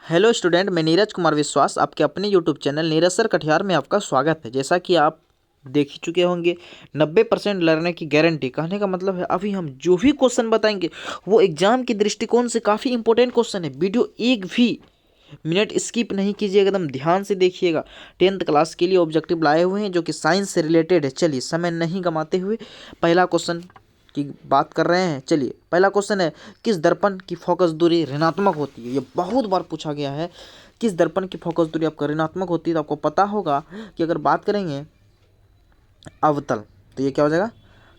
Hello student, मैं नीरज कुमार विश्वास आपके अपने YouTube channel Neeraj sir Katihar में आपका स्वागत है। जैसा कि आप देख ही चुके होंगे 90% लर्नर की गारंटी। कहने का मतलब है अभी हम जो भी क्वेश्चन बताएंगे वो एग्जाम के दृष्टिकोण से काफ़ी इंपॉर्टेंट क्वेश्चन है। वीडियो एक भी मिनट स्किप नहीं कीजिएगा, एकदम ध्यान से देखिएगा। 10th क्लास के लिए ऑब्जेक्टिव लाए हुए हैं जो कि साइंस से रिलेटेड है। चलिए समय नहीं गंवाते हुए पहला क्वेश्चन की बात कर रहे हैं। चलिए पहला क्वेश्चन है, किस दर्पण की फोकस दूरी ऋणात्मक होती है? ये बहुत बार पूछा गया है। किस दर्पण की फोकस दूरी आपका ऋणात्मक होती है? तो आपको पता होगा कि अगर बात करेंगे अवतल, तो ये क्या हो जाएगा,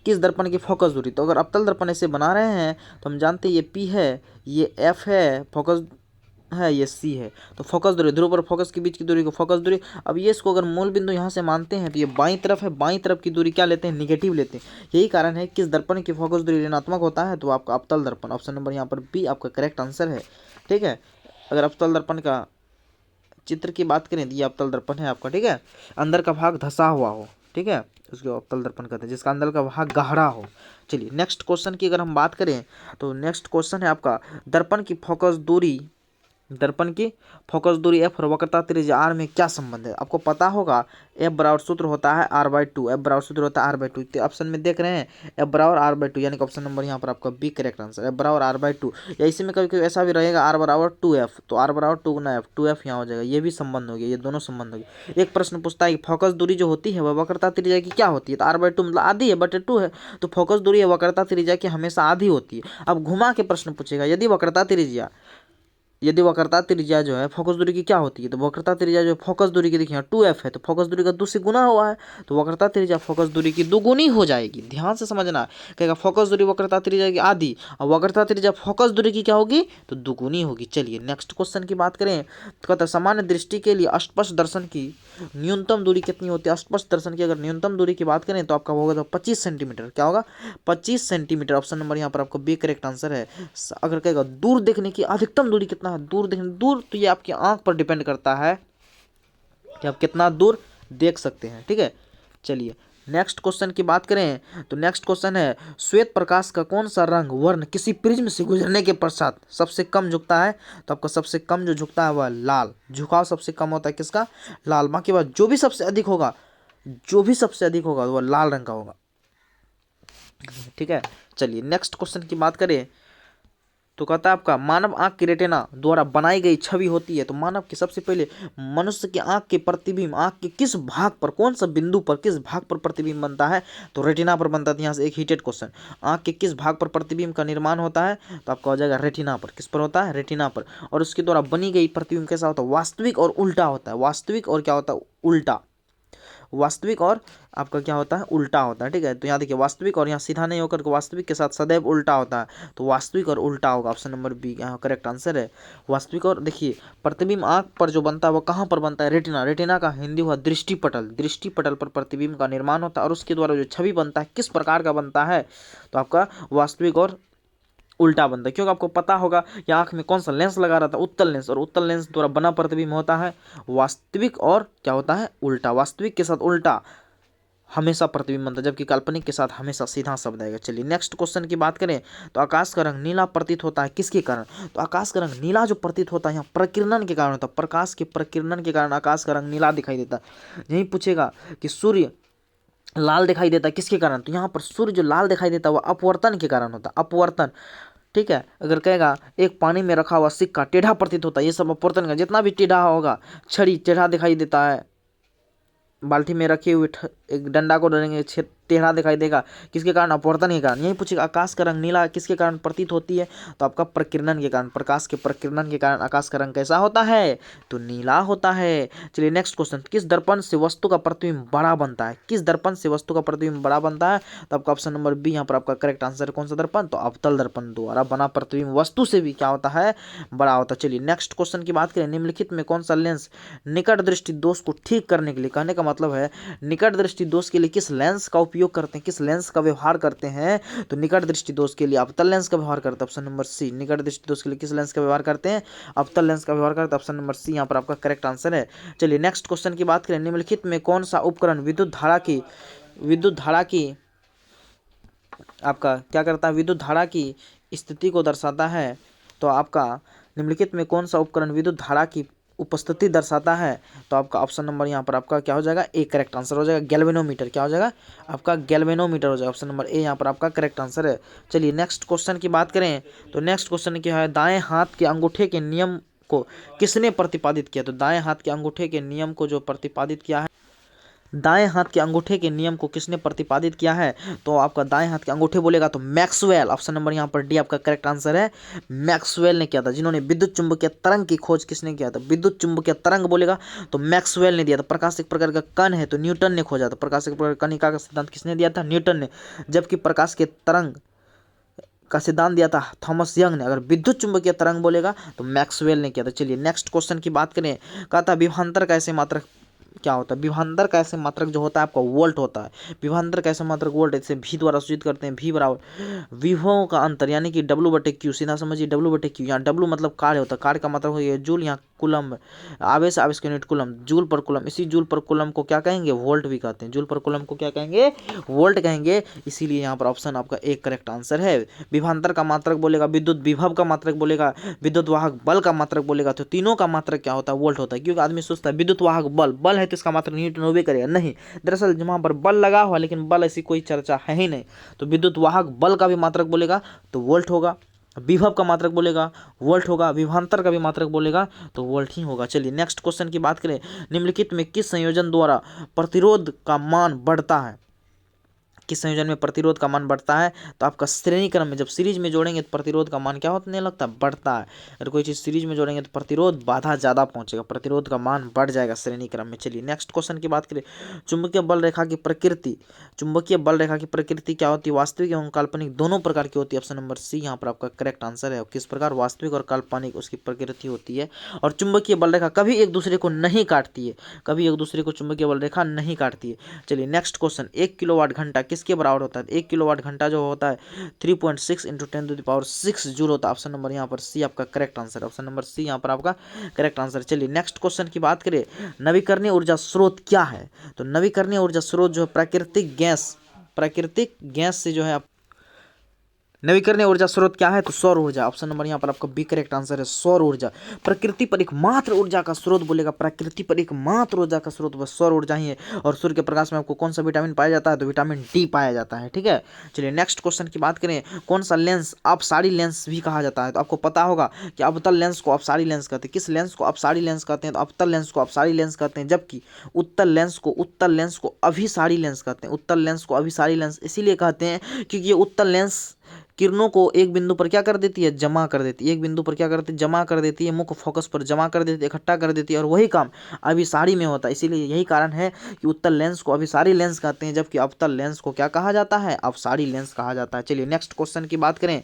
किस दर्पण की फोकस दूरी। तो अगर अवतल दर्पण ऐसे बना रहे हैं तो हम जानते हैं ये P है, ये F है, फोकस है, ये C है। तो फोकस दूरी, ध्रुव और फोकस के बीच की दूरी को फोकस दूरी। अब ये इसको अगर मूल बिंदु यहाँ से मानते हैं तो ये बाईं तरफ है, बाईं तरफ की दूरी क्या लेते हैं, निगेटिव लेते हैं। यही कारण है किस दर्पण की फोकस दूरी ऋणात्मक होता है, तो आपका अवतल दर्पण। ऑप्शन नंबर यहाँ पर बी आपका करेक्ट आंसर है। ठीक है, अगर अवतल दर्पण का चित्र की बात करें तो ये अवतल दर्पण है आपका। ठीक है, अंदर का भाग धंसा हुआ हो, ठीक है, उसको अवतल दर्पण कहते हैं, जिसका अंदर का भाग गहरा हो। चलिए नेक्स्ट क्वेश्चन की अगर हम बात करें तो नेक्स्ट क्वेश्चन है आपका, दर्पण की फोकस दूरी एफ और वक्रता त्रिज्या आर में क्या संबंध है? आपको पता होगा एफ बराबर सूत्र होता है r/2, एफ बराबर सूत्र होता है r/2। तो ऑप्शन में देख रहे हैं एफ बराबर r/2, यानी कि ऑप्शन नंबर यहाँ पर आपका बी करेक्ट आंसर, एफ बराबर r/2। या इसी में कभी कभी ऐसा भी रहेगा r बराबर 2f, तो r बराबर 2 गुना f, 2f यहाँ हो जाएगा। ये भी संबंध हो गया, ये दोनों संबंध हो गए। एक प्रश्न पूछता है कि फोकस दूरी जो होती है वह वक्रता त्रिज्या की क्या होती है? तो r/2 मतलब आधी है, बटे 2 है, तो फोकस दूरी है वक्रता त्रिज्या की हमेशा आधी होती है। अब घुमा के प्रश्न पूछेगा, यदि वक्रता त्रिज्या जो है फोकस दूरी की क्या होती है? तो वक्रता त्रिज्या जो फोकस दूरी की, देखिए 2f है, तो फोकस दूरी का 2 से गुना हुआ है, तो वक्रता त्रिज्या फोकस दूरी की दुगुनी हो जाएगी। ध्यान से समझना, कहेगा फोकस दूरी वक्रता त्रिज्या की आधी और वक्रता त्रिज्या फोकस दूरी की क्या होगी, तो दुगुनी होगी। चलिए नेक्स्ट क्वेश्चन की बात करें तो कहता है, सामान्य दृष्टि के लिए अस्पष्ट दर्शन की न्यूनतम दूरी कितनी होती है? अस्पष्ट दर्शन की अगर न्यूनतम दूरी की बात करें तो आपका होगा तो 25 सेंटीमीटर। क्या होगा? 25 सेंटीमीटर। ऑप्शन नंबर यहाँ पर आपका बी करेक्ट आंसर है। अगर कहेगा दूर देखने की अधिकतम दूरी कितना है, दूर तो ये आपकी आंख पर डिपेंड करता है कि आप कितना दूर देख सकते हैं। ठीक है, चलिए नेक्स्ट क्वेश्चन की बात करें तो नेक्स्ट क्वेश्चन है, श्वेत प्रकाश का कौन सा रंग वर्ण किसी प्रिज्म से गुजरने के पश्चात सबसे कम झुकता है? तो आपका सबसे कम जो झुकता है वह लाल। झुकाव सबसे कम होता है किसका? लाल। बाकी बात जो भी सबसे अधिक होगा वह लाल रंग का होगा। ठीक है, चलिए नेक्स्ट क्वेश्चन की बात करें तो कहता है आपका, मानव आंख की रेटिना द्वारा बनाई गई छवि होती है। तो मानव की सबसे पहले मनुष्य की आंख के प्रतिबिंब आंख के किस भाग पर, कौन सा बिंदु पर, किस भाग पर प्रतिबिंब बनता है? तो रेटिना पर बनता है। यहाँ से एक हीटेड क्वेश्चन, आंख के किस भाग पर प्रतिबिंब का निर्माण होता है? तो आपका हो जाएगा रेटिना पर। किस पर होता है? रेटिना पर। और उसके द्वारा बनी गई प्रतिबिंब कैसा होता है? वास्तविक और उल्टा होता है। वास्तविक और क्या होता है? उल्टा। वास्तविक और आपका क्या होता है? उल्टा होता है। ठीक है, तो यहाँ देखिए वास्तविक और यहाँ सीधा नहीं होकर के वास्तविक के साथ सदैव उल्टा होता है, तो वास्तविक और उल्टा होगा। ऑप्शन नंबर बी यहाँ करेक्ट आंसर है, वास्तविक। और देखिए प्रतिबिंब आंख पर जो बनता है वो कहाँ पर बनता है? रेटिना। रेटिना का हिंदी हुआ दृष्टिपटल। दृष्टिपटल पर प्रतिबिंब का निर्माण होता है और उसके द्वारा जो छवि बनता है किस प्रकार का बनता है? तो आपका वास्तविक और उल्टा बनता है। क्योंकि आपको पता होगा कि आंख में कौन सा लेंस लगा रहता है? उत्तल लेंस। और उत्तल लेंस द्वारा बना प्रतिबिंब होता है वास्तविक और क्या होता है? उल्टा। वास्तविक के साथ उल्टा हमेशा प्रतिबिंब बनता है, जबकि काल्पनिक के साथ हमेशा सीधा शब्द आएगा। चलिए नेक्स्ट क्वेश्चन की बात करें तो आकाश का रंग नीला प्रतीत होता है किसके कारण? तो आकाश का रंग नीला जो प्रतीत होता है यहाँ प्रकीर्णन के कारण होता है। प्रकाश के प्रकीर्णन के कारण आकाश का रंग नीला दिखाई देता है। यही पूछेगा कि सूर्य लाल दिखाई देता है किसके कारण? तो यहाँ पर सूर्य जो लाल दिखाई देता है वह अपवर्तन के कारण होता है। अपवर्तन। ठीक है, अगर कहेगा एक पानी में रखा हुआ सिक्का टेढ़ा प्रतीत होता है, ये सब अपवर्तन का, जितना भी टेढ़ा होगा, छड़ी टेढ़ा दिखाई देता है, बाल्टी में रखे हुए एक डंडा को डरेंगे टेढ़ा दिखाई देगा, किसके कारण? अपवर्तन के कारण। यही पूछेगा आकाश का रंग नीला किसके कारण प्रतीत होती है? तो आपका प्रकीर्णन के कारण। प्रकाश के प्रकीर्णन के कारण आकाश का रंग कैसा होता है? तो नीला होता है। चलिए नेक्स्ट क्वेश्चन, किस दर्पण से वस्तु का प्रतिबिंब बड़ा बनता है? किस दर्पण से वस्तु का प्रतिबिंब बड़ा बनता है? तो आपका ऑप्शन नंबर बी यहाँ पर आपका करेक्ट आंसर है। कौन सा दर्पण? तो अवतल दर्पण द्वारा बना प्रतिबिंब वस्तु से भी क्या होता है? बड़ा होता है। चलिए नेक्स्ट क्वेश्चन की बात करें, निम्नलिखित में कौन सा लेंस निकट दृष्टि दोष को ठीक करने के लिए, कहने का मतलब है निकट दृष्टि दोष के लिए किस लेंस का उपयोग करते हैं, किस लेंस का व्यवहार करते हैं? तो निकट दृष्टि दोष के लिए अवतल लेंस का व्यवहार करते हैं। ऑप्शन नंबर सी, निकट दृष्टि दोष के लिए किस लेंस का व्यवहार करते हैं? अवतल लेंस का व्यवहार करते हैं। ऑप्शन नंबर सी यहाँ पर आपका करेक्ट आंसर है। चलिए नेक्स्ट क्वेश्चन की बात करें, निम्नलिखित में कौन सा उपकरण विद्युत धारा की आपका क्या करता है? विद्युत धारा की स्थिति को दर्शाता है। तो आपका निम्नलिखित में कौन सा उपकरण विद्युत धारा की उपस्थिति दर्शाता है? तो आपका ऑप्शन नंबर यहाँ पर आपका क्या हो जाएगा? ए करेक्ट आंसर हो जाएगा। गैल्वेनोमीटर क्या हो जाएगा? आपका गैल्वेनोमीटर हो जाएगा। ऑप्शन नंबर ए यहाँ पर आपका करेक्ट आंसर है। चलिए नेक्स्ट क्वेश्चन की बात करें तो नेक्स्ट क्वेश्चन क्या है? दाएं हाथ के अंगूठे के नियम को किसने प्रतिपादित किया? तो दाएं हाथ के अंगूठे के नियम को जो प्रतिपादित किया है, दाएं हाथ के अंगूठे के नियम को किसने प्रतिपादित किया है? तो आपका दाएं हाथ के अंगूठे बोलेगा तो मैक्सवेल। ऑप्शन नंबर यहाँ पर डी आपका करेक्ट आंसर है। मैक्सवेल ने किया था। जिन्होंने विद्युत चुंबकीय तरंग की खोज किसने किया था? विद्युत चुंबकीय तरंग बोलेगा तो मैक्सवेल ने दिया था। प्रकाश एक प्रकार का कण है तो न्यूटन ने खोजा था। प्रकाश एक प्रकार कणिका का सिद्धांत किसने दिया था? न्यूटन ने। जबकि प्रकाश के तरंग का सिद्धांत दिया था थॉमस यंग ने। अगर विद्युत चुंबकीय तरंग बोलेगा तो मैक्सवेल ने किया था। चलिए नेक्स्ट क्वेश्चन की बात करें। कहा था विभवांतर का ऐसे मात्रक क्या होता है? विभवांतर का ऐसे मात्रक जो होता है आपका वोल्ट होता है। विभवांतर का ऐसे मात्रक वोल्ट, इसे भी द्वारा सूचित करते हैं। भी बराबर विभवों का अंतर यानी कि W/Q। सीधा समझिए W/Q। यहाँ W मतलब कार्य होता है। कार्य का मतलब हो जूल, यहाँ कुलम, आवेश, आवेश की unit coulomb, joule per coulomb. इसी जूल पर कुलम को क्या कहेंगे? वोल्ट भी कहते हैं। जूल पर कुलम को क्या कहेंगे? वोल्ट कहेंगे। इसीलिए यहाँ पर ऑप्शन आपका एक करेक्ट आंसर है। विभवांतर का मात्रक बोलेगा, विद्युत विभव का मात्रक बोलेगा, विद्युत वाहक बल का मात्रक बोलेगा, तो तीनों का मात्रक क्या होता है? वोल्ट होता है। क्योंकि आदमी सोचता है विद्युत वाहक बल, बल है तो इसका मात्रक न्यूटन होबे करेगा। नहीं, दरअसल वहां पर बल लगा हुआ लेकिन बल ऐसी कोई चर्चा है ही नहीं। तो विद्युत वाहक बल का भी मात्रक बोलेगा तो वोल्ट होगा। विभव का मात्रक बोलेगा वोल्ट होगा। विभवांतर का भी मात्रक बोलेगा तो वोल्ट ही होगा। चलिए नेक्स्ट क्वेश्चन की बात करें। निम्नलिखित में किस संयोजन द्वारा प्रतिरोध का मान बढ़ता है? किस संयोजन में प्रतिरोध का मान बढ़ता है? तो आपका श्रेणी क्रम में जब सीरीज में जोड़ेंगे तो प्रतिरोध का मान क्या होने लगता है? बढ़ता है। अगर कोई चीज़ सीरीज में जोड़ेंगे तो प्रतिरोध बाधा ज़्यादा पहुंचेगा, प्रतिरोध का मान बढ़ जाएगा श्रेणी क्रम में। चलिए नेक्स्ट क्वेश्चन की बात करें। चुंबकीय बल रेखा की प्रकृति, चुंबकीय बल रेखा की प्रकृति क्या होती है? वास्तविक एवं काल्पनिक दोनों प्रकार की होती है। ऑप्शन नंबर सी यहाँ पर आपका करेक्ट आंसर है। किस प्रकार? वास्तविक और काल्पनिक उसकी प्रकृति होती है। और चुंबकीय बल रेखा कभी एक दूसरे को नहीं काटती है, कभी एक दूसरे को चुंबकीय बल रेखा नहीं काटती है। चलिए नेक्स्ट क्वेश्चन। 1 किलोवाट घंटा किसके बराबर होता है? 1 किलोवाट घंटा जो होता है 3.6 × 10⁻6 जूल होता है। ऑप्शन नंबर यहाँ पर सी आपका correct answer. Option number C यहाँ पर आपका करेक्ट आंसर। चलिए नेक्स्ट क्वेश्चन की बात करें। नवीकरणीय ऊर्जा स्रोत क्या है? तो नवीकरणीय ऊर्जा स्रोत जो है प्राकृतिक गैस से जो है नवीकरणीय ऊर्जा स्रोत क्या है? तो सौर ऊर्जा। ऑप्शन नंबर यहाँ पर आपका बी करेक्ट आंसर है, सौर ऊर्जा। प्रकृति पर एकमात्र ऊर्जा का स्रोत बोलेगा, प्रकृति पर एकमात्र ऊर्जा का स्रोत बस सौर ऊर्जा ही है। और सूर्य के प्रकाश में आपको कौन सा विटामिन पाया जाता है? तो विटामिन डी पाया जाता है। ठीक है, चलिए नेक्स्ट क्वेश्चन की बात करें। कौन सा लेंस अपसारी लेंस भी कहा जाता है? तो आपको पता होगा कि अवतल लेंस को अपसारी लेंस कहते हैं। किस लेंस को अपसारी लेंस कहते हैं? तो अवतल लेंस को अपसारी लेंस कहते हैं। जबकि उत्तल लेंस को अभिसारी लेंस कहते हैं। उत्तल लेंस को अभिसारी लेंस इसीलिए कहते हैं क्योंकि ये उत्तल लेंस किरणों को एक बिंदु पर क्या कर देती है? जमा कर देती है। एक बिंदु पर क्या करती है? जमा कर देती है। मुख्य फोकस पर जमा कर देती है, इकट्ठा कर देती है। और वही काम अभिसारी में होता है। इसीलिए यही कारण है कि उत्तल लेंस को अभिसारी लेंस कहते हैं, जबकि अवतल लेंस को क्या कहा जाता है? अपसारी लेंस कहा जाता है। चलिए नेक्स्ट क्वेश्चन की बात करें।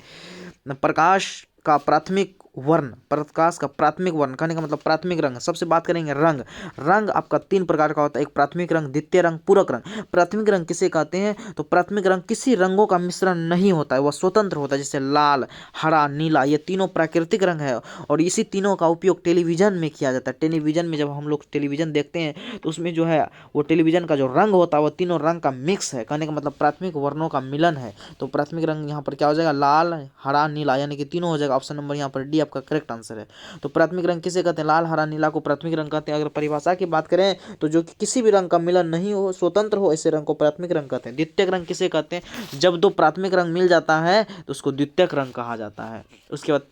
प्रकाश का प्राथमिक वर्ण, प्रकाश का प्राथमिक वर्ण कहने का मतलब प्राथमिक रंग। सबसे बात करेंगे रंग। रंग आपका 3 प्रकार का होता है। एक प्राथमिक रंग, द्वितीय रंग, पूरक रंग। प्राथमिक रंग किसे कहते हैं? तो प्राथमिक रंग किसी रंगों का मिश्रण नहीं होता है, वह स्वतंत्र होता है। जैसे लाल, हरा, नीला, ये तीनों प्राकृतिक रंग है। और इसी तीनों का उपयोग टेलीविजन में किया जाता है। टेलीविजन में जब हम लोग टेलीविजन देखते हैं तो उसमें जो है वो टेलीविजन का जो रंग होता है वो तीनों रंग का मिक्स है। कहने का मतलब प्राथमिक वर्णों का मिलन है। तो प्राथमिक रंग यहाँ पर क्या हो जाएगा? लाल, हरा, नीला, यानी कि तीनों हो जाएगा। ऑप्शन नंबर यहाँ पर डी आपका करेक्ट आंसर है। तो प्राथमिक रंग किसे कहते हैं? लाल, हरा, नीला को प्राथमिक रंग कहते हैं। अगर परिभाषा की बात करें तो जो कि किसी भी रंग का मिलन नहीं हो, स्वतंत्र हो, ऐसे रंग को प्राथमिक रंग कहते हैं। द्वितीयक रंग किसे कहते हैं? जब 2 प्राथमिक रंग मिल जाता है तो उसको द्वितीयक रंग कहा जाता है। उसके बाद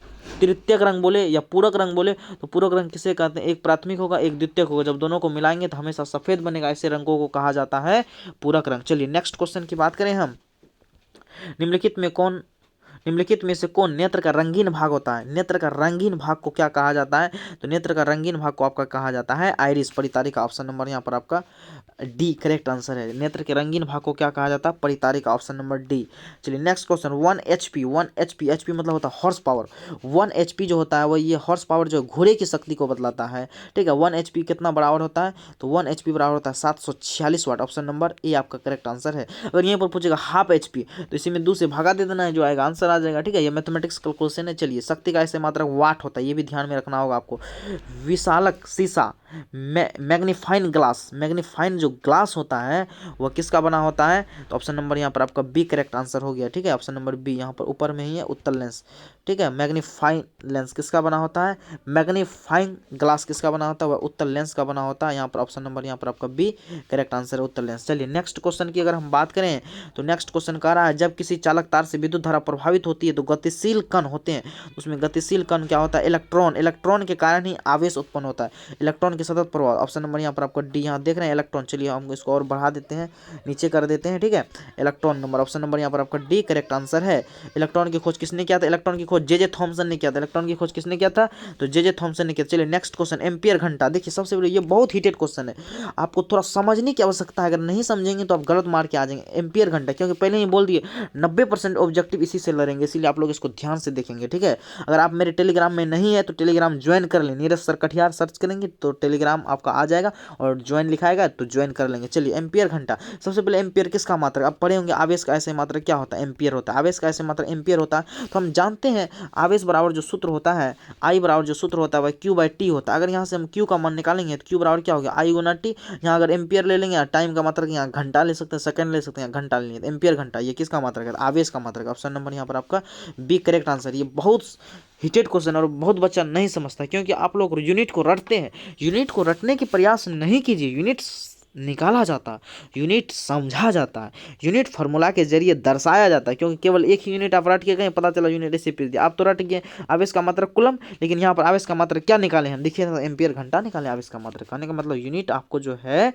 तृतीयक रंग बोले या पूरक रंग बोले तो पूरक रंग किसे कहते हैं? एक प्राथमिक होगा, एक द्वितीयक होगा। जब दोनों को मिलाएंगे तो हमेशा सफेद बनेगा। ऐसे रंगों को कहा जाता है पूरक रंग। चलिए नेक्स्ट क्वेश्चन की बात करें हम। निम्नलिखित में से कौन नेत्र का रंगीन भाग होता है? नेत्र का रंगीन भाग को क्या कहा जाता है? तो नेत्र का रंगीन भाग को आपका कहा जाता है आइरिस, परितारिका। ऑप्शन नंबर यहाँ पर आपका डी करेक्ट आंसर है। नेत्र के रंगीन भाग को क्या कहा जाता है? परितारिका। Option number D. चलिए नेक्स्ट क्वेश्चन। 1 HP एचपी मतलब होता है हॉर्स पावर। 1 HP जो होता है वो ये हॉर्स पावर जो घोड़े की शक्ति को बतलाता है। ठीक है, 1 HP कितना बराबर होता है? तो 1 HP बराबर होता है 746 वाट। ऑप्शन नंबर ए आपका करेक्ट आंसर है। अगर यहाँ पर पूछेगा हाफ HP तो इसी में 2 से भागा दे देना है, जो आएगा आंसर आंसर आ जाएगा। ठीक है, ये मैथमेटिक्स कैलकुलेशन है। चलिए, शक्ति का ऐसे मात्रक वाट होता है, ये भी ध्यान में रखना होगा आपको। विशालक शीशा, मैग्नीफाइन ग्लास, मैग्नीफाइन जो ग्लास होता है वह किसका बना होता है? तो ऑप्शन नंबर यहाँ पर आपका बी करेक्ट आंसर हो गया। ठीक है, ऑप्शन नंबर बी यहाँ पर ऊपर में ही है, उत्तल लेंस। ठीक है, मैग्नीफाइन लेंस किसका बना होता है? मैग्नीफाइंग ग्लास किसका बना होता है? वह उत्तल लेंस का बना होता है। यहाँ पर ऑप्शन नंबर यहाँ पर आपका बी करेक्ट आंसर है, उत्तल लेंस। चलिए नेक्स्ट क्वेश्चन की अगर हम बात करें तो नेक्स्ट क्वेश्चन कह रहा है जब किसी चालक तार से विद्युत धारा प्रभावित होती है तो गतिशील कण होते हैं, उसमें गतिशील कण क्या होता है? इलेक्ट्रॉन। इलेक्ट्रॉन के कारण ही आवेश उत्पन्न होता है, इलेक्ट्रॉन के सतत प्रभाव। ऑप्शन नंबर यहाँ पर आपका डी, यहाँ देख रहे हैं इलेक्ट्रॉन। चलिए हम इसको और बढ़ा देते हैं, नीचे कर देते हैं। ठीक है, इलेक्ट्रॉन नंबर ऑप्शन नंबर यहाँ पर आपका डी करेक्ट आंसर है। इलेक्ट्रॉन की खोज किसने किया था? इलेक्ट्रॉन की खोज जे थॉमसन ने किया था। इलेक्ट्रॉन की खोज किसने किया था? तो जे थॉमसन ने किया। चलिए नेक्स्ट क्वेश्चन, एम्पियर घंटा। देखिए सबसे बड़े, ये बहुत हीटेड क्वेश्चन है, आपको थोड़ा समझने की आवश्यकता है, अगर नहीं समझेंगे तो आप गलत मार के आ जाएंगे। एम्पियर घंटा, क्योंकि पहले ही बोल दिए 90% ऑब्जेक्टिव इसी से लड़ेंगे, इसीलिए आप लोग इसको ध्यान से देखेंगे। ठीक है, अगर आप मेरे टेलीग्राम में नहीं है तो टेलीग्राम ज्वाइन कर लें, नीरज सर कटियार सर्च करेंगे तो टेलीग्राम आपका आ जाएगा और ज्वाइन लिखाएगा तो ज्वाइन कर लेंगे। चलिए एम्पियर घंटा, सबसे पहले एम्पियर किसका मात्रक? आप पढ़े होंगे, आवेश का ऐसे मात्रक क्या होता है? एम्पियर होता है। आवेश का ऐसे मात्रक एम्पियर होता है। तो हम जानते हैं आवेश बराबर जो सूत्र होता है, आई बराबर जो सूत्र होता है वह क्यू बाई टी होता है। अगर यहाँ से हम क्यू का मान निकालेंगे तो क्यू बराबर क्या हो गया? आई गुना टी। यहाँ अगर एम्पियर ले लेंगे, टाइम का मात्रक यहाँ घंटा ले सकते हैं, सेकंड ले सकते हैं, घंटा लेंगे, एम्पियर घंटा। ये किसका मात्रक है? आवेश का मात्रक। ऑप्शन नंबर यहाँ पर आपका बी करेक्ट आंसर। ये बहुत हिटेड क्वेश्चन और बहुत बच्चा नहीं समझता, क्योंकि आप लोग यूनिट को रटते हैं। यूनिट को रटने की प्रयास नहीं कीजिए, यूनिट निकाला जाता है, यूनिट समझा जाता है, यूनिट फार्मूला के जरिए दर्शाया जाता है। क्योंकि केवल एक ही यूनिट आप रट के गए, पता चला यूनिट ऐसे पीस दिया। आप तो रट गए आवेश का मात्रक कूलम, लेकिन यहाँ पर आवेश का मात्रक क्या निकाले हैं? देखिए एम्पियर घंटा निकाले आवेश का मात्रक। कहने का मतलब यूनिट आपको जो है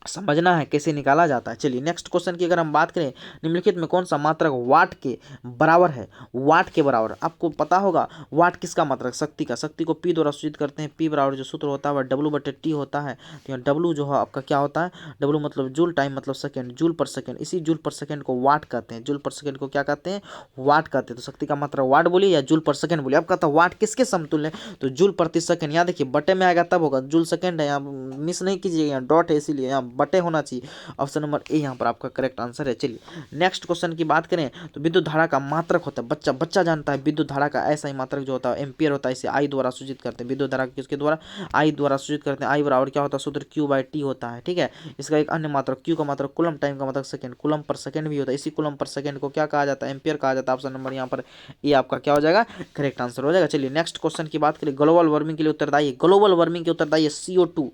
समझना है कैसे निकाला जाता है। चलिए नेक्स्ट क्वेश्चन की अगर हम बात करें, निम्नलिखित में कौन सा मात्रक वाट के बराबर है? वाट के बराबर, आपको पता होगा वाट किसका मात्रक? शक्ति का। शक्ति को पी द्वारा सूचित करते हैं, पी बराबर जो सूत्र होता है वह डब्लू बटे टी होता है। तो यहाँ डब्लू जो है आपका क्या होता है? डब्लू मतलब जूल, टाइम मतलब सेकेंड, जूल पर सेकेंड। इसी जूल पर सेकेंड को वाट कहते हैं, जूल पर सेकेंड को क्या कहते हैं? वाट कहते हैं। तो शक्ति का मात्रा वाट बोलिए या जूल पर सेकेंड बोलिए। अब कहता है वाट किसके समतुल्य है? तो जूल प्रति सेकेंड। यहाँ देखिए बटे में आएगा तब होगा, जूल सेकेंड है, यहाँ मिस नहीं कीजिएगा, यहाँ डॉट है इसीलिए यहाँ बटे होना चाहिए। ऑप्शन नंबर ए यहाँ पर आपका करेक्ट आंसर है। चलिए नेक्स्ट क्वेश्चन की बात करें तो विद्युत धारा का मात्रक होता है, बच्चा जानता है विद्युत धारा का ऐसा ही मात्रक जो होता है एम्पियर होता है, इसे आई द्वारा सूचित करते हैं। विद्युत धारा किसके द्वारा? आई द्वारा सूचित करते हैं। आई बराबर क्या होता है? सूत्र क्यू बाई टी होता है। ठीक है, इसका एक अन्य मात्रक क्यू का मात्रक कूलम, टाइम का मात्रक सेकंड, कूलम पर सेकंड भी होता है। इसी कूलम पर सेकंड को क्या कहा जाता है? एम्पियर कहा जाता है। ऑप्शन नंबर यहाँ पर ए आपका क्या हो जाएगा? करेक्ट आंसर हो जाएगा। चलिए नेक्स्ट क्वेश्चन की बात करें, ग्लोबल वार्मिंग के लिए उत्तरदायी, ग्लोबल वार्मिंग के उत्तरदायी CO2।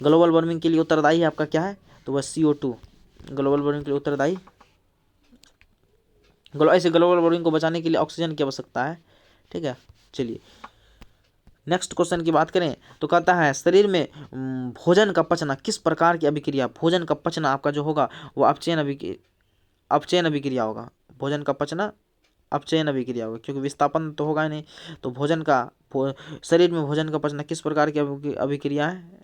ग्लोबल वार्मिंग के लिए उत्तरदायी आपका क्या है? तो वह CO2 ग्लोबल वार्मिंग के लिए उत्तरदायी। ऐसे ग्लोबल वार्मिंग को बचाने के लिए ऑक्सीजन की आवश्यकता है। ठीक है, चलिए नेक्स्ट क्वेश्चन की बात करें तो कहता है शरीर में भोजन का पचना किस प्रकार की अभिक्रिया? भोजन का पचना आपका जो होगा वो अपचयन अभिक्रिया होगा। भोजन का पचना अपचयन अभिक्रिया होगा, क्योंकि विस्थापन तो होगा ही नहीं। तो शरीर में भोजन का पचना किस प्रकार की अभिक्रिया है?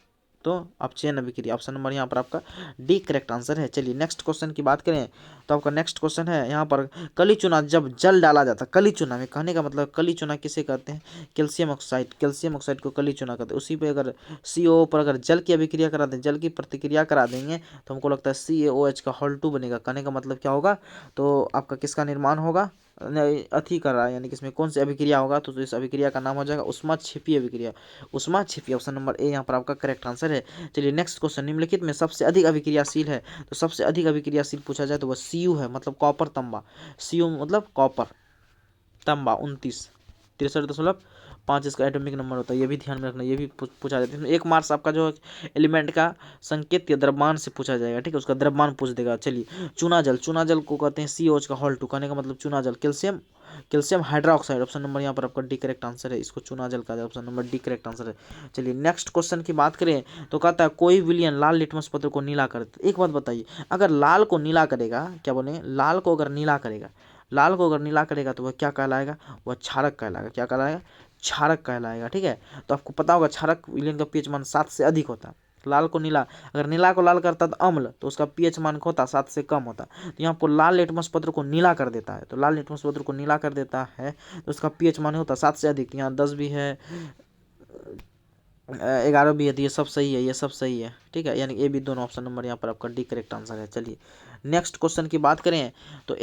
तो अपचयन अभिक्रिया। ऑप्शन नंबर यहाँ पर आपका डी करेक्ट आंसर है। चलिए नेक्स्ट क्वेश्चन की बात करें तो आपका नेक्स्ट क्वेश्चन है यहाँ पर, कली चूना जब जल डाला जाता है, कली चूना में कहने का मतलब कली चूना किसे कहते हैं? कैल्शियम ऑक्साइड, कैल्शियम ऑक्साइड को कली चूना कहते हैं। उसी पे अगर CO पर अगर जल की अभिक्रिया करा दें, जल की प्रतिक्रिया करा देंगे तो हमको लगता है CaOH का Hol2 बनेगा। कहने का मतलब क्या होगा? तो आपका किसका निर्माण होगा? अथी कर रहा है, यानी कि इसमें कौन सी अभिक्रिया होगा? तो इस अभिक्रिया का नाम हो जाएगा उष्माक्षेपी अभिक्रिया, उष्माक्षेपी। ऑप्शन नंबर ए यहाँ पर आपका करेक्ट आंसर है। चलिए नेक्स्ट क्वेश्चन, निम्नलिखित में सबसे अधिक अभिक्रियाशील है, तो सबसे अधिक अभिक्रियाशील पूछा जाए तो वह Cu है, मतलब कॉपर तांबा। Cu मतलब कॉपर तांबा 29 63.5 इसका एटॉमिक नंबर होता है, ये भी ध्यान में रखना, ये भी पूछा जाता है। 1 मार्क्स आपका जो एलिमेंट का संकेत या द्रव्यमान से पूछा जाएगा। ठीक है, उसका द्रव्यमान पूछ देगा। चलिए चूना जल, चूना जल को कहते हैं COH का Hol2, कहने का मतलब चूना जल। कैल्शियम हाइड्रोक्साइड, ऑप्शन नंबर यहाँ पर आपका डी करेक्ट आंसर है, इसको चूना जल का option number D correct answer है। चलिए नेक्स्ट क्वेश्चन की बात करें तो कहता है कोई विलियन लाल लिटमस पत्र को नीला कर देता है। एक बात बताइए, अगर लाल को नीला करेगा, क्या बोले, लाल को अगर नीला करेगा, लाल को अगर नीला करेगा तो वह क्या कहलाएगा? वह क्षारक कहलाएगा। क्या कहलाएगा? क्षारक कहलाएगा। ठीक है, तो आपको पता होगा क्षारक विलयन का pH मान 7 से अधिक होता है। लाल को नीला, अगर नीला को लाल करता तो अम्ल, तो उसका pH मान होता 7 से कम होता। तो यहाँ आपको लाल लिटमस पत्र को नीला कर देता है, तो लाल लिटमस पत्र को नीला कर देता है तो उसका pH मान होता 7 से अधिक। यहाँ 10 भी है, 11 भी है, तो ये सब सही है, ये सब सही है। ठीक है, यानी ए बी दोनों ऑप्शन नंबर यहाँ पर आपका डी करेक्ट आंसर है। चलिए नेक्स्ट क्वेश्चन की बात करें तो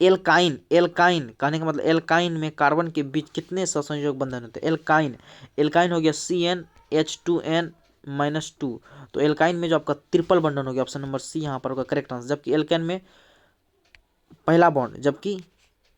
एल्काइन, एल्काइन कहने का मतलब एल्काइन में कार्बन के बीच कितने सहसंयोग बंधन होते हैं? एल्काइन, एल्काइन हो गया CnH2n-2, तो एल्काइन में जो आपका ट्रिपल बंधन हो गया, ऑप्शन नंबर सी यहाँ पर होगा करेक्ट आंसर। जबकि एल्केन में पहला बॉन्ड, जबकि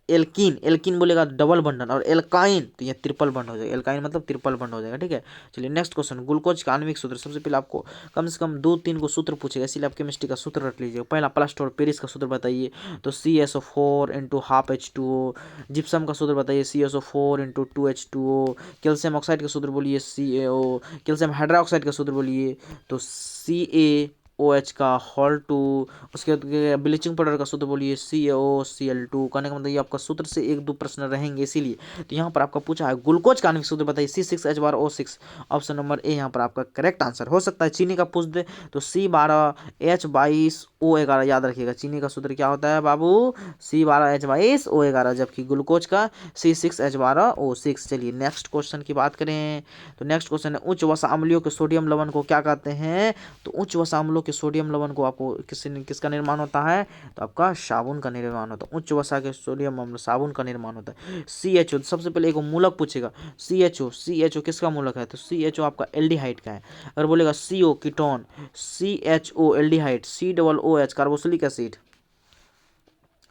एल्कीन, एल्कीन बोलेगा डबल बंधन, और एल्काइन तो ये ट्रिपल बंड हो जाएगा, एल्काइन मतलब ट्रिपल बंड हो जाएगा, ठीक है। चलिए नेक्स्ट क्वेश्चन, ग्लूकोज का आणविक सूत्र। सबसे पहले आपको कम से कम 2-3 को सूत्र पूछेगा, इसलिए आप केमिस्ट्री का सूत्र रख लीजिएगा। पहला प्लास्टर पेरिस का सूत्र बताइए, तो CSO4 × 12H2O। जिप्सम का सूत्र बताइए, CSO4 × 2H2O। कैल्शियम ऑक्साइड का सूत्र बोलिए CaO। कैल्शियम हाइड्रोक्साइड का सूत्र बोलिए तो CaOH का होल 2। उसके बाद ब्लीचिंग पाउडर का सूत्र बोलिए CaOCl2। कहने का मतलब ये आपका सूत्र से 1-2 प्रश्न रहेंगे, इसीलिए तो यहाँ पर आपका पूछा है ग्लूकोज का आणविक सूत्र बताइए, C6H12O6। ऑप्शन नंबर ए यहाँ पर आपका करेक्ट आंसर हो सकता है। चीनी का पूछ दे तो C12H22O11, याद रखिएगा चीनी का सूत्र क्या होता है बाबू, C12H22O11, जबकि ग्लूकोज का C6H12O6। चलिए नेक्स्ट क्वेश्चन की बात करें तो नेक्स्ट क्वेश्चन है उच्च वसा अम्लियों के सोडियम लवण को क्या कहते हैं? तो उच्च वसा अम्लों के सोडियम लवण को आपको किसका निर्माण होता है? तो आपका साबुन का निर्माण होता है। उच्च वसा के सोडियम अम्ल साबुन का निर्माण होता है। CHO, सबसे पहले एक मूलक पूछेगा, CHO किसका मूलक है? तो CHO आपका एल्डिहाइड का है। अगर बोलेगा CO ketone, CHO aldehyde, COOH carboxylic acid.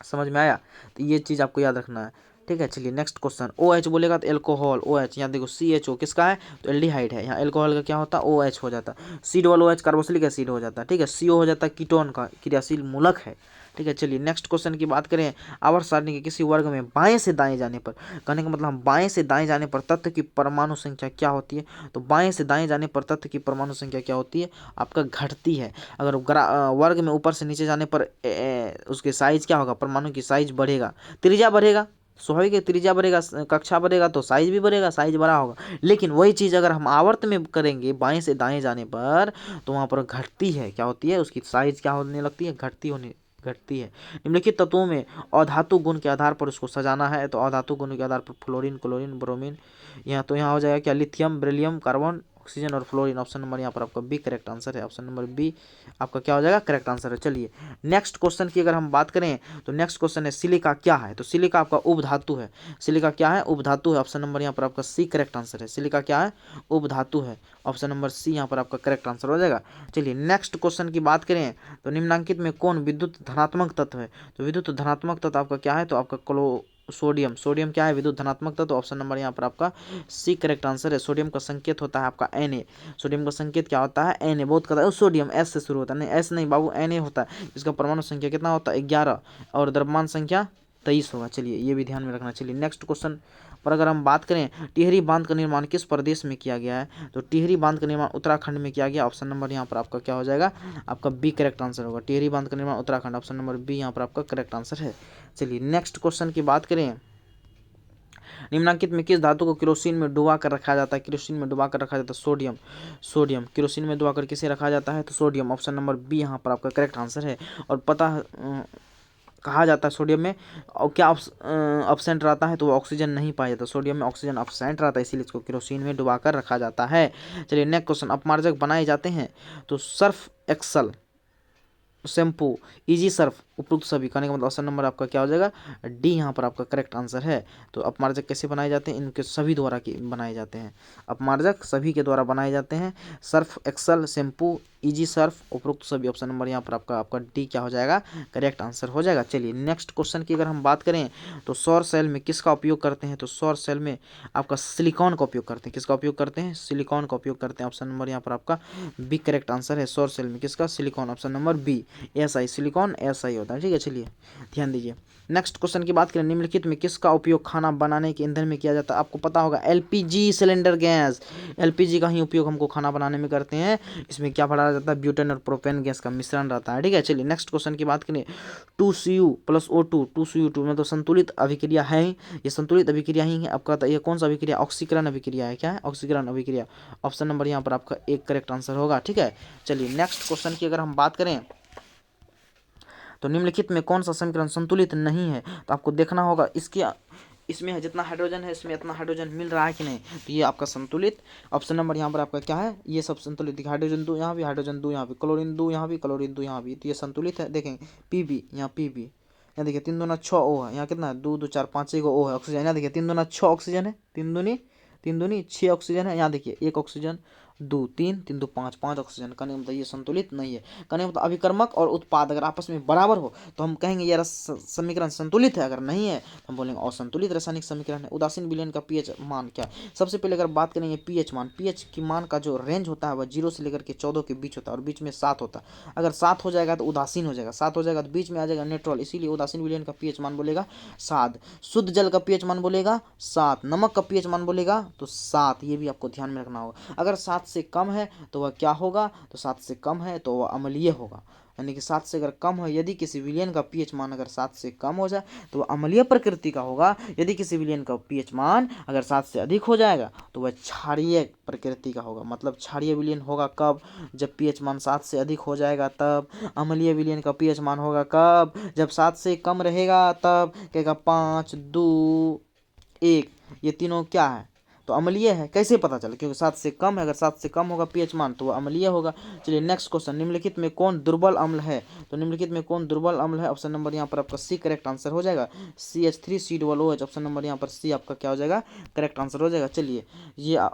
समझ में आया? तो ये चीज़ आपको याद रखना है, ठीक है। चलिए नेक्स्ट क्वेश्चन, OH बोलेगा तो एल्कोहल, OH यहाँ देखो CHO किसका है? तो एल्डिहाइड है, यहाँ एल्कोहल का क्या होता है? OH हो जाता है। COOH कार्बोक्सिलिक एसिड हो जाता है, ठीक है। CO हो जाता है कीटोन का क्रियाशील मूलक है, ठीक है। चलिए नेक्स्ट क्वेश्चन की बात करें, आवर्त सारणी के किसी वर्ग में बाएं से दाएं जाने पर, कहने का मतलब हम बाएं से दाएं जाने पर तत्व की परमाणु संख्या क्या होती है? तो बाएं से दाएं जाने पर तत्व की परमाणु संख्या क्या होती है? आपका घटती है। अगर वर्ग में ऊपर से नीचे जाने पर उसके साइज क्या होगा? परमाणु की साइज बढ़ेगा, त्रिज्या बढ़ेगा, स्वाभाविक है, त्रिज्या बढ़ेगा, कक्षा बढ़ेगा तो साइज भी बढ़ेगा, साइज बड़ा होगा। लेकिन वही चीज़ अगर हम आवर्त में करेंगे बाएं से दाएं जाने पर, तो वहाँ पर घटती है, क्या होती है? उसकी साइज क्या होने लगती है? घटती है। निम्नलिखित तत्वों में अधातु गुण के आधार पर उसको सजाना है, तो अधातु गुण के आधार पर फ्लोरीन, क्लोरीन, ब्रोमीन, यहाँ तो यहाँ हो जाएगा क्या? लिथियम, बेरिलियम, कार्बन, ऑक्सीजन और फ्लोरीन। ऑप्शन नंबर यहाँ पर आपका बी करेक्ट आंसर है। ऑप्शन नंबर बी आपका क्या हो जाएगा? करेक्ट आंसर है। चलिए नेक्स्ट क्वेश्चन की अगर हम बात करें तो नेक्स्ट क्वेश्चन है सिलिका क्या है? तो सिलिका आपका उपधातु है। सिलिका क्या है? उपधातु है। ऑप्शन नंबर यहाँ पर आपका सी करेक्ट आंसर है। सिलिका क्या है? उपधातु है। ऑप्शन नंबर सी यहाँ पर आपका करेक्ट आंसर हो जाएगा। चलिए नेक्स्ट क्वेश्चन की बात करें तो निम्नांकित में कौन विद्युत धनात्मक तत्व है? तो विद्युत धनात्मक तत्व आपका क्या है? तो आपका सोडियम। सोडियम क्या है? विद्युत धनात्मक तत्व। ऑप्शन नंबर यहाँ पर आपका सी करेक्ट आंसर है। सोडियम का संकेत होता है आपका Na। सोडियम का संकेत क्या होता है? Na। बहुत कहता है सोडियम एस से शुरू होता है, नहीं एस नहीं बाबू, Na होता है। इसका परमाणु संख्या कितना होता है? 11, और द्रव्यमान संख्या 23 होगा। चलिए ये भी ध्यान में रखना। चलिए नेक्स्ट क्वेश्चन पर अगर हम बात करें, टिहरी बांध का निर्माण किस प्रदेश में किया गया है? तो टिहरी बांध का निर्माण उत्तराखंड में किया गया। ऑप्शन नंबर यहाँ पर आपका क्या हो जाएगा? आपका बी करेक्ट आंसर होगा। टिहरी बांध का निर्माण उत्तराखंड, ऑप्शन नंबर बी यहाँ पर आपका करेक्ट आंसर है। चलिए नेक्स्ट क्वेश्चन की बात करें, निम्नांकित में किस धातु को केरोसिन में डुबा कर रखा जाता है? केरोसिन में डुबा कर रखा जाता है सोडियम। सोडियम केरोसिन में डुबा कर किसे रखा जाता है? तो सोडियम। ऑप्शन नंबर बी यहाँ पर आपका करेक्ट आंसर है। और पता कहा जाता है सोडियम में और क्या अपसेंट रहता है? तो वो ऑक्सीजन नहीं पाया जाता। सोडियम में ऑक्सीजन अपसेंट रहता है, इसीलिए इसको केरोसिन में डुबा कर रखा जाता है। चलिए नेक्स्ट क्वेश्चन, अपमार्जक बनाए जाते हैं तो Surf Excel, shampoo, easy Surf, उपरोक्त सभी। कहने का मतलब ऑप्शन नंबर आपका क्या हो जाएगा? डी यहाँ पर आपका करेक्ट आंसर है। तो अपमार्जक कैसे बनाए जाते हैं? इनके सभी द्वारा बनाए जाते हैं। अपमार्जक सभी के द्वारा बनाए जाते हैं। Surf Excel, shampoo, easy Surf, उपरोक्त सभी। ऑप्शन नंबर यहाँ पर आपका डी क्या हो जाएगा? करेक्ट आंसर हो जाएगा। चलिए नेक्स्ट क्वेश्चन की अगर हम बात करें तो सौर सेल में किसका उपयोग करते हैं? तो सौर सेल में आपका सिलिकॉन का उपयोग करते हैं। किसका उपयोग करते हैं? सिलिकॉन का उपयोग करते हैं। ऑप्शन नंबर यहाँ पर आपका बी करेक्ट आंसर है। सौर सेल में किसका? Silicon. Option number B SI, silicon SI होता है, ठीक है। चलिए ध्यान दीजिए। नेक्स्ट क्वेश्चन की बात करें, निम्नलिखित में किसका उपयोग खाना बनाने के ईंधन में किया जाता है? आपको पता होगा LPG सिलेंडर गैस। LPG का ही उपयोग हमको खाना बनाने में करते हैं। इसमें क्या भरा जाता है? ब्यूटेन और प्रोपेन गैस का मिश्रण रहता है, ठीक है। चलिए नेक्स्ट क्वेश्चन की बात करें, 2Cu + O2, 2Cu2 में तो संतुलित अभिक्रिया है। ये संतुलित अभिक्रिया ही है। आपका ये कौन सा अभिक्रिया? ऑक्सीकरण अभिक्रिया है। क्या है? ऑक्सीकरण अभिक्रिया। ऑप्शन नंबर यहाँ पर आपका एक करेक्ट आंसर होगा, ठीक है। चलिए नेक्स्ट क्वेश्चन की अगर हम बात करें तो निम्नलिखित में कौन सा समीकरण संतुलित नहीं है? तो आपको देखना होगा इसमें जितना हाइड्रोजन है इसमें इतना हाइड्रोजन मिल रहा है कि नहीं, तो ये आपका संतुलित। ऑप्शन नंबर यहाँ पर आपका क्या है? ये सब संतुलित। हाइड्रोजन 2 यहाँ भी, हाइड्रोजन 2 यहाँ भी, क्लोरीन 2 यहाँ भी, क्लोरीन 2 यहाँ भी, तो ये संतुलित है। देखें PB यहाँ PB, यहाँ देखिए 3 दूना 6 O है, यहाँ कितना है 2 2 4 5 1 O है ऑक्सीजन। यहाँ देखिए 3 दूना 6 ऑक्सीजन है, 3 दूनी 6 ऑक्सीजन है। यहाँ देखिए 1 ऑक्सीजन 2 3 3 2 5 5 ऑक्सीजन। कहने का मतलब ये संतुलित नहीं है। कहने का मतलब अभिकर्मक और उत्पाद अगर आपस में बराबर हो तो हम कहेंगे ये समीकरण संतुलित है, अगर नहीं है तो हम बोलेंगे असंतुलित रासायनिक समीकरण है। उदासीन विलयन का पीएच मान क्या? सबसे पहले अगर बात करेंगे पीएच मान, पीएच की मान का जो रेंज होता है वह 0 से लेकर के 14 के बीच होता है और बीच में 7 होता है। अगर 7 हो जाएगा तो उदासीन हो जाएगा, 7 हो जाएगा तो बीच में आ जाएगा न्यूट्रल, इसीलिए उदासीन विलयन का पीएच मान बोलेगा 7। शुद्ध जल का पीएच मान बोलेगा 7, नमक का पीएच मान बोलेगा तो 7। ये भी आपको ध्यान में रखना होगा। अगर 7 से कम है तो वह क्या होगा? तो 7 से कम है तो वह अम्लीय होगा। यानी कि 7 से अगर कम है, यदि किसी विलयन का पीएच मान अगर 7 से कम हो जाए तो वह अम्लीय प्रकृति का होगा। यदि किसी विलयन का पीएच मान अगर 7 से अधिक हो जाएगा तो वह क्षारीय प्रकृति का होगा। मतलब क्षारीय विलयन होगा कब? जब पीएच मान 7 से अधिक हो जाएगा तब। अम्लीय विलयन का पीएच मान होगा कब? जब 7 से कम रहेगा तब। कहेगा 5 2 1, ये तीनों क्या है? तो अम्लीय है। कैसे पता चले? क्योंकि 7 से कम है, अगर 7 से कम होगा पीएच मान तो वह अम्लीय होगा। चलिए नेक्स्ट क्वेश्चन, निम्नलिखित में कौन दुर्बल अम्ल है? तो निम्नलिखित में कौन दुर्बल अम्ल है? ऑप्शन नंबर यहाँ पर आपका सी करेक्ट आंसर हो जाएगा। CH3COOH, ऑप्शन नंबर यहाँ पर सी आपका क्या हो जाएगा? करेक्ट आंसर हो जाएगा। चलिए ये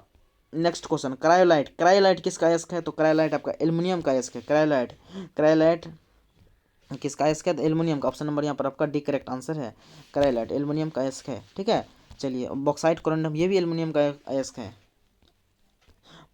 नेक्स्ट क्वेश्चन, क्रायोलाइट। क्रायोलाइट किसका अयस्क है? तो क्रायोलाइट आपका एल्युमिनियम का अयस्क है। क्रायोलाइट किसका अयस्क है? तो एल्युमिनियम का। ऑप्शन नंबर यहाँ पर आपका डी करेक्ट आंसर है। क्रायोलाइट एल्युमिनियम का अयस्क है। ठीक है, चलिए बॉक्साइट कोरंडम ये भी एल्युमिनियम का अयस्क है।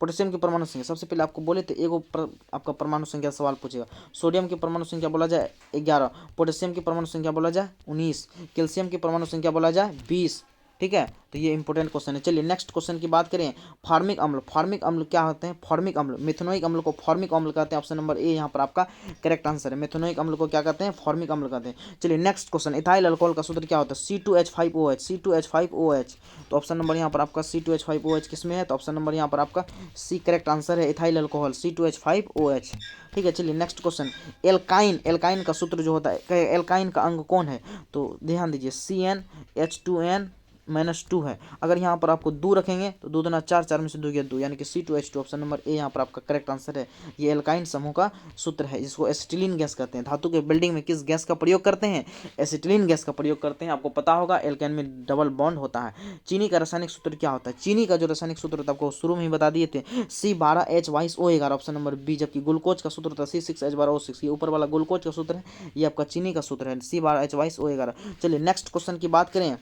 पोटेशियम की परमाणु संख्या, सबसे पहले आपको बोले थे आपका परमाणु संख्या सवाल पूछेगा। सोडियम की परमाणु संख्या बोला जाए 11, पोटेशियम की परमाणु संख्या बोला जाए 19, कैल्शियम की परमाणु संख्या बोला जाए 20। ठीक है, तो ये इंपॉर्टेंट क्वेश्चन है। चलिए नेक्स्ट क्वेश्चन की बात करें, फार्मिक अम्ल। फार्मिक अम्ल क्या होते हैं? फार्मिक अम्ल, मिथेनोइक अम्ल को फार्मिक अम्ल कहते हैं। ऑप्शन नंबर ए यहाँ पर आपका करेक्ट आंसर है। मिथेनोइक अम्ल को क्या कहते हैं? फार्मिक अम्ल कहते हैं। चलिए नेक्स्ट क्वेश्चन, इथाइल अल्कोहल का सूत्र क्या होता है? C2H5OH, C2H5OH। तो ऑप्शन नंबर यहाँ पर आपका C2H5OH किस में है? तो ऑप्शन नंबर यहाँ पर आपका सी करेक्ट आंसर है, इथाइल अल्कोहल C2H5OH। ठीक है, चलिए नेक्स्ट क्वेश्चन, एल्काइन। एल्काइन का सूत्र जो होता है, एल्काइन का अंग कौन है? तो ध्यान दीजिए CnH2n -2 है। अगर यहाँ पर आपको 2 रखेंगे तो 2 दूना 4, 4 में से 2 गया 2, यानी कि C2H2। ऑप्शन नंबर ए यहाँ पर आपका करेक्ट आंसर है। ये एल्काइन समूह का सूत्र है, जिसको एसिटिलीन गैस कहते हैं। धातु के बिल्डिंग में किस गैस का प्रयोग करते हैं? एसिटिलीन गैस का प्रयोग करते हैं। आपको पता होगा एल्काइन में डबल बॉन्ड होता है। चीनी का रासायनिक सूत्र क्या होता है? चीनी का जो रासायनिक सूत्र होता है आपको शुरू में ही बता दिए थे, C12H22O11। Option number B. जबकि ग्लूकोज का सूत्र होता है C6H12O6। ये ऊपर वाला ग्लूकोज का सूत्र है, ये आपका चीनी का सूत्र है C12H22O11। चलिए नेक्स्ट क्वेश्चन की बात करें,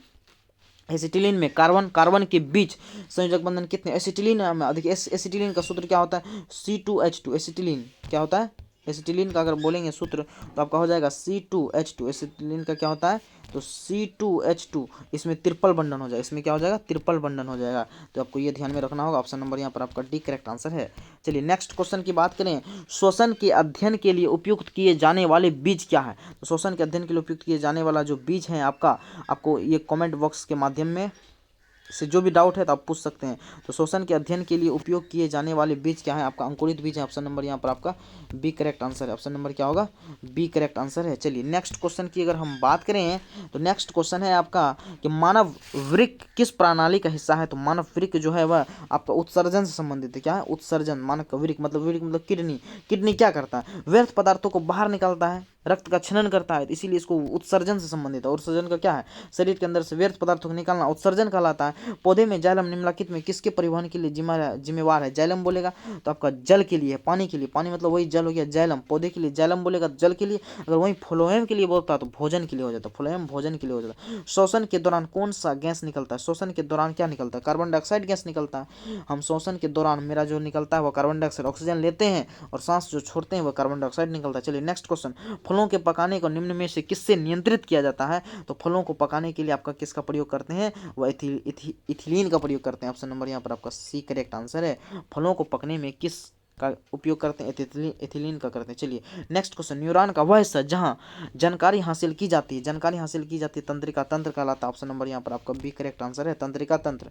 एसिटिलीन में कार्बन के बीच संयोजक बंधन कितने? एसिटिलीन देखिए एसिटिलीन का सूत्र क्या होता है? C2H2। एसिटिलीन क्या होता है? एसिटिलीन का अगर बोलेंगे सूत्र तो आपका हो जाएगा C2H2। एसिटिलीन का क्या होता है? तो C2H2। इसमें ट्रिपल बंधन हो जाएगा, इसमें क्या हो जाएगा? ट्रिपल बंधन हो जाएगा। तो आपको ये ध्यान में रखना होगा। ऑप्शन नंबर यहाँ पर आपका डी करेक्ट आंसर है। चलिए नेक्स्ट क्वेश्चन की बात करें, श्वसन के अध्ययन के लिए उपयुक्त किए जाने वाले बीज क्या है? तो श्वसन के अध्ययन के लिए उपयुक्त किए जाने वाला जो बीज है आपको ये कमेंट बॉक्स के माध्यम में से जो भी डाउट है तो आप पूछ सकते हैं। तो श्वसन के अध्ययन के लिए उपयोग किए जाने वाले बीज क्या है? आपका अंकुरित बीज है। ऑप्शन नंबर यहाँ पर आपका बी करेक्ट आंसर है। ऑप्शन नंबर क्या होगा? बी करेक्ट आंसर है। चलिए नेक्स्ट क्वेश्चन की अगर हम बात करें तो नेक्स्ट क्वेश्चन है आपका कि मानव वृक्क किस प्रणाली का हिस्सा है? तो मानव वृक्क जो है वह आपका उत्सर्जन से संबंधित है। क्या है? उत्सर्जन। मानव का वृक्क मतलब किडनी। किडनी क्या करता है? व्यर्थ पदार्थों को बाहर निकालता है, रक्त का क्षरण करता है, इसीलिए इसको उत्सर्जन से संबंधित है। उत्सर्जन का क्या है? शरीर के अंदर से व्यर्थ पदार्थों को निकालना उत्सर्जन कहलाता है। पौधे में जाइलम निम्नलिखित में किसके परिवहन के लिए जिम्मेवार है? जाइलम बोलेगा तो आपका जल के लिए, पानी के लिए। पानी मतलब वही जल हो गया जाइलम। पौधे के लिए जाइलम बोलेगा जल के लिए। अगर वही फ्लोएम के लिए बोलता है तो भोजन के लिए हो जाता है। फ्लोएम भोजन के लिए हो जाता है। श्वसन के दौरान कौन सा गैस निकलता है? श्वसन के दौरान क्या निकलता है? कार्बन डाइऑक्साइड गैस निकलता है। हम श्वसन के दौरान मेरा जो निकलता है वह कार्बन डाइऑक्साइड, ऑक्सीजन लेते हैं और सांस जो छोड़ते हैं वह कार्बन डाइऑक्साइड निकलता है। चलिए नेक्स्ट क्वेश्चन, फलों के पकाने को निम्न में से किससे नियंत्रित किया जाता है? तो फलों को पकाने के लिए आपका किसका प्रयोग करते हैं? वह इथिलीन का प्रयोग करते हैं। ऑप्शन नंबर यहाँ पर आपका सी करेक्ट आंसर है। फलों को पकने में किस का उपयोग करते हैं? एथिलीन का करते हैं। चलिए नेक्स्ट क्वेश्चन, न्यूरॉन का वह हिस्सा जहां जानकारी हासिल की जाती है तंत्रिका तंत्र कहलाता है। ऑप्शन नंबर यहाँ पर आपका बी करेक्ट आंसर है। तंत्रिका तंत्र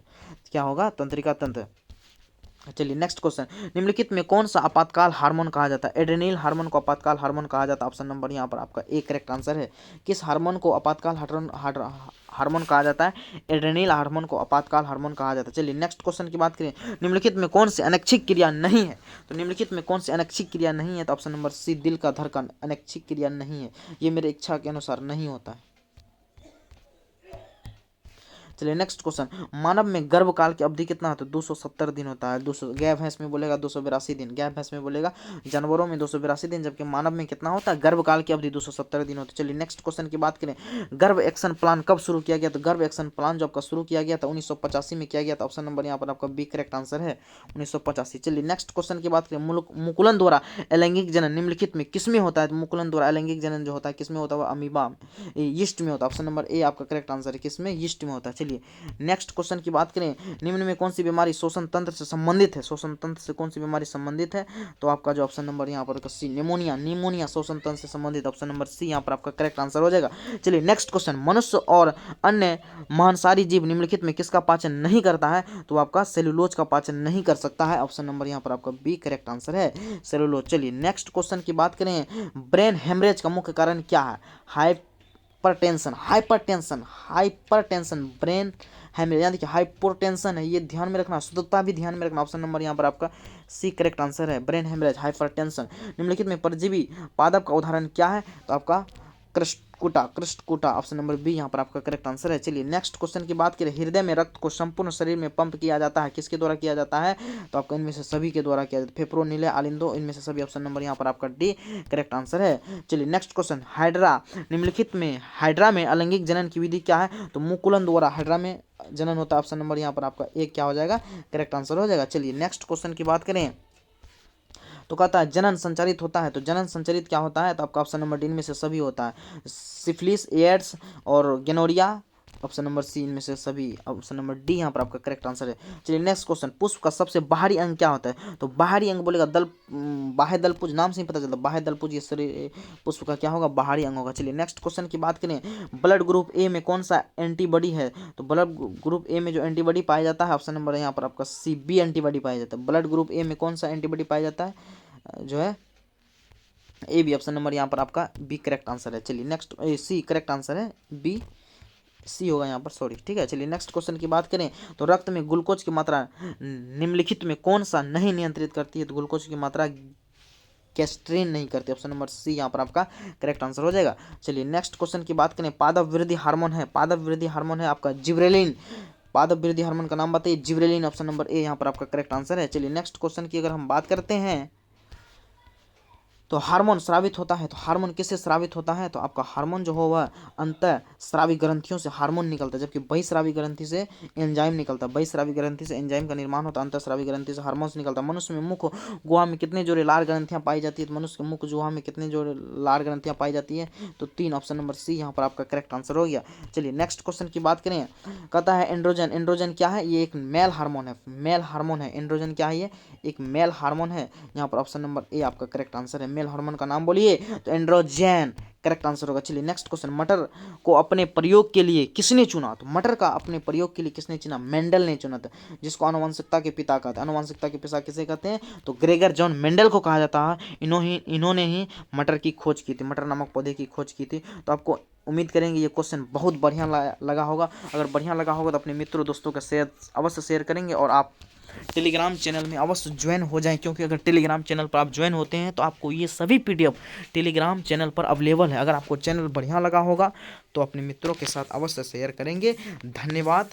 क्या होगा? तंत्रिका तंत्र। चलिए नेक्स्ट क्वेश्चन, निम्नलिखित में कौन सा आपातकाल हार्मोन कहा जाता है? एड्रेनल हार्मोन को आपातकाल हार्मोन कहा जाता है। ऑप्शन नंबर यहाँ पर आपका ए करेक्ट आंसर है। किस हार्मोन को आपातकाल हार्मोन कहा जाता है? एड्रेनल हार्मोन को आपातकाल हार्मोन कहा जाता है। चलिए नेक्स्ट क्वेश्चन की बात करें, निम्नलिखित में कौन सी अनैच्छिक क्रिया नहीं है? तो निम्नलिखित में कौन सी अनैच्छिक क्रिया नहीं है? तो ऑप्शन नंबर सी दिल का धड़कन अनैच्छिक क्रिया नहीं है, ये मेरे इच्छा के अनुसार नहीं होता है। चलिए नेक्स्ट क्वेश्चन, मानव में गर्भकाल की अवधि कितना होता है? 270 दिन होता है। 200 गाय भैंस में बोलेगा 282 दिन, गाय भैंस में बोलेगा, जानवरों में 282 दिन, जबकि मानव में कितना होता है? गर्भकाल की अवधि 270 दिन होती है। चलिए नेक्स्ट क्वेश्चन की बात करें, गर्भ एक्शन प्लान कब शुरू किया गया? तो गर्भ एक्शन प्लान जो आपका शुरू किया गया था 1985 में किया गया था। ऑप्शन नंबर यहाँ पर आपका बी करेक्ट आंसर है, 1985। चलिए नेक्स्ट क्वेश्चन की बात करें, मुकुलन द्वारा अलैंगिक जनन निम्नलिखित में किसमें होता है? मुकुलन द्वारा अलैंगिक जनन जो होता है किसमें होता है? अमीबा यीस्ट में होता है। ऑप्शन नंबर ए आपका करेक्ट आंसर है, किसमें? यीस्ट में होता है। चलिए नेक्स्ट क्वेश्चन की बात करें, निम्न में कौन सी बीमारी श्वसन तंत्र से संबंधित है? श्वसन तंत्र से कौन सी बीमारी संबंधित है? तो आपका जो ऑप्शन नंबर यहाँ पर सी निमोनिया, निमोनिया श्वसन तंत्र से संबंधित, ऑप्शन नंबर सी यहाँ पर आपका करेक्ट आंसर हो जाएगा। चलिए नेक्स्ट क्वेश्चन, मनुष्य और अन्य मांसाहारी जीव निम्नलिखित में किसका पाचन नहीं करता है? तो आपका सेलुलोज का पाचन नहीं कर सकता है। ऑप्शन नंबर यहाँ पर आपका बी करेक्ट आंसर है, सेलुलोज। चलिए नेक्स्ट क्वेश्चन की बात करें, ब्रेन हेमरेज का मुख्य कारण क्या है? हाइपरटेंशन ब्रेन हेमरेज, यानी कि हाइपोटेंशन है, ये ध्यान में रखना, शुद्धता भी ध्यान में रखना। ऑप्शन नंबर यहाँ पर आपका सी करेक्ट आंसर है, ब्रेन हेमरेज हाइपरटेंशन। निम्नलिखित में परजीवी पादप का उदाहरण क्या है? तो आपका कृष्टकुटा, ऑप्शन नंबर बी यहाँ पर आपका करेक्ट आंसर है। चलिए नेक्स्ट क्वेश्चन की बात करें, हृदय में रक्त को संपूर्ण शरीर में पंप किया जाता है, किसके द्वारा किया जाता है? तो आपका इनमें से सभी के द्वारा किया जाता है, फेफड़ों, नीले, आलिंदो, इनमें से सभी। ऑप्शन नंबर यहाँ पर आपका डी करेक्ट आंसर है। चलिए नेक्स्ट क्वेश्चन, हाइड्रा निम्नलिखित में हाइड्रा में अलैंगिक जनन की विधि क्या है? तो मुकुलन द्वारा हाइड्रा में जनन होता है। ऑप्शन नंबर यहाँ पर आपका एक क्या हो जाएगा? करेक्ट आंसर हो जाएगा। चलिए नेक्स्ट क्वेश्चन की बात करें, तो कहता है जनन संचारित होता है, तो जनन संचारित क्या होता है? तो आपका ऑप्शन नंबर डी इनमें से सभी होता है, सिफिलिस, एड्स और गेनोरिया, ऑप्शन नंबर सी इनमें से सभी। ऑप्शन नंबर डी यहाँ पर आपका करेक्ट आंसर है। चलिए नेक्स्ट क्वेश्चन, पुष्प का सबसे बाहरी अंग क्या होता है? तो बाहरी अंग बोलेगा बाह्य दलपुंज, नाम से ही पता चलता है बाह्य दलपुंज, ये शरीर पुष्प का क्या होगा? बाहरी अंग होगा। चलिए नेक्स्ट क्वेश्चन की बात करें, ब्लड ग्रुप ए में कौन सा एंटीबॉडी है? तो ब्लड ग्रुप ए में जो एंटीबॉडी पाया जाता है, ऑप्शन नंबर यहाँ पर आपका सी बी एंटीबॉडी पाया जाता है। ब्लड ग्रुप ए में कौन सा एंटीबॉडी पाया जाता है? जो है ए बी, ऑप्शन नंबर यहाँ पर आपका बी करेक्ट आंसर है। चलिए नेक्स्ट सी करेक्ट आंसर है, बी सी होगा यहाँ पर, सॉरी, ठीक है। चलिए नेक्स्ट क्वेश्चन की बात करें, तो रक्त में ग्लूकोज की मात्रा निम्नलिखित में कौन सा नहीं नियंत्रित करती है? तो ग्लूकोज की मात्रा गैस्ट्रीन नहीं करती। ऑप्शन नंबर सी यहाँ पर आपका करेक्ट आंसर हो जाएगा। चलिए नेक्स्ट क्वेश्चन की बात करें, पादप वृद्धि हार्मोन है, पादप वृद्धि हार्मोन है आपका जिब्रेलिन, पादप वृद्धि हार्मोन का नाम बताइए, जिब्रेलिन, ऑप्शन नंबर ए यहाँ पर आपका करेक्ट आंसर है। चलिए नेक्स्ट क्वेश्चन की अगर हम बात करते हैं, तो हार्मोन स्रावित होता है, तो हार्मोन किससे स्रावित होता है? तो आपका हार्मोन जो हो वह अंत स्रावी ग्रंथियों से हार्मोन निकलता है, जबकि बहिस्रावी ग्रंथि से एंजाइम निकलता है। बहिस्रावी ग्रंथि से एंजाइम का निर्माण होता है, अंतःस्रावी ग्रंथि से हार्मोन्स निकलता है। मनुष्य में मुख गुहा में कितने जोड़े लार ग्रंथियां पाई जाती है? तो मनुष्य के मुख गुहा में कितने जोड़े लार ग्रंथियां पाई जाती है? तो 3, ऑप्शन नंबर सी यहाँ पर आपका करेक्ट आंसर हो गया। चलिए नेक्स्ट क्वेश्चन की बात करें, कहता है एंड्रोजन, एंड्रोजन क्या है? ये एक मेल हार्मोन है, मेल हार्मोन है। एंड्रोजन क्या है? ये एक मेल हार्मोन है। यहाँ पर ऑप्शन नंबर ए आपका करेक्ट आंसर है। मेल हार्मोन का नाम बोलिए, तो एंड्रोजन करेक्ट आंसर होगा। चलिए नेक्स्ट क्वेश्चन, मटर को अपने प्रयोग के लिए किसने चुना? तो मटर का अपने प्रयोग के लिए किसने चुना? मेंडल ने चुना था, जिसको आनुवंशिकता के पिता कहते हैं। आनुवंशिकता के पिता किसे कहते हैं? तो ग्रेगर जॉन मेंडल को कहा जाता है। इन्होंने ही मटर की खोज की थी, मटर नामक पौधे की खोज की थी। तो आपको उम्मीद करेंगे ये क्वेश्चन बहुत बढ़िया लगा होगा। अगर बढ़िया लगा होगा तो अपने मित्रों दोस्तों के साथ अवश्य शेयर करेंगे, और आप टेलीग्राम चैनल में अवश्य ज्वाइन हो जाएं, क्योंकि अगर टेलीग्राम चैनल पर आप ज्वाइन होते हैं तो आपको ये सभी पीडीएफ टेलीग्राम चैनल पर अवेलेबल है। अगर आपको चैनल बढ़िया लगा होगा तो अपने मित्रों के साथ अवश्य शेयर करेंगे। धन्यवाद।